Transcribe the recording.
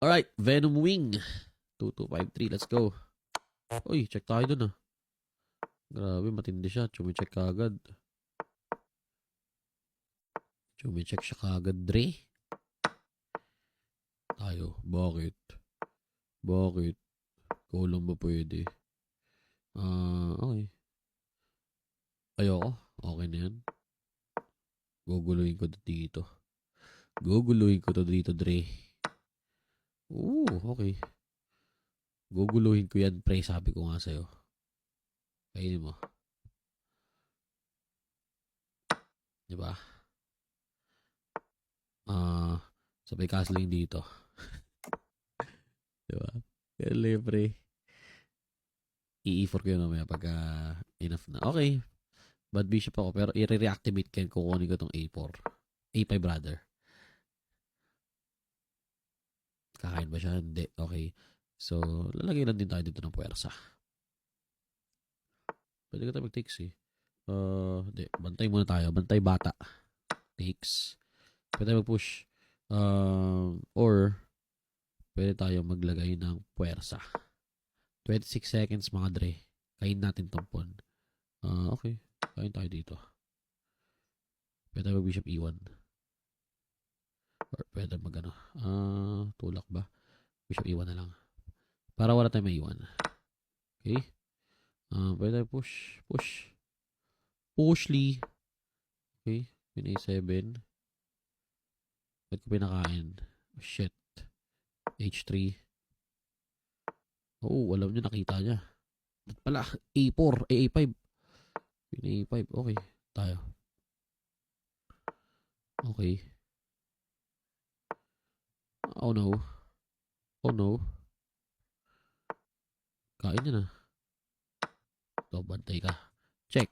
Alright, Venom Wing. 2253, let's go. Uy, check tayo dun ah. Grabe, matindi siya. Chumicheck ka agad. Chumicheck siya kaagad, Dre. Tayo, bakit? Bakit? Ikaw lang ba pwede? Okay. Ayoko. Okay na yan. Guguluhin ko to dito. Guguluhin ko to dito, Dre. Ooh, okay. Guguluhin ko yan, pre. Sabi ko nga sa'yo. Kainin mo. Diba? Sabay castling dito. Diba? Kaya pre. I-E4 ko yun mamaya pag enough na. Okay. Bad bishop ako pero i-reactivate ko kukunin ko tong A4. A5 brother. Kakain ba siya? Hindi. Okay. So, lalagay lang din tayo dito ng puwersa. Pwede ka tayo mag-takes eh. Hindi. Bantay muna tayo. Bantay bata. Takes. Pwede tayo mag-push. Or, pwede tayo maglagay ng puwersa. 26 seconds mga Dre. Kain natin tong pawn. Okay. Kain tayo dito. Pwede tayo mag-bishop E1. Or pwede mag-ano. Tulak ba? Bishop E1 na lang. Para wala tayong maiwan. Okay? Pwede tayo push. Push. Push Lee. Okay? Queen A7. Ba't ko pinakain? Oh, shit. H3. Oh, alam nyo, nakita niya. Ba't pala? A4. A5. Queen A5. Okay. Tayo. Okay. Oh no. Oh no. Kain niya na. Ito, bantay ka. Check.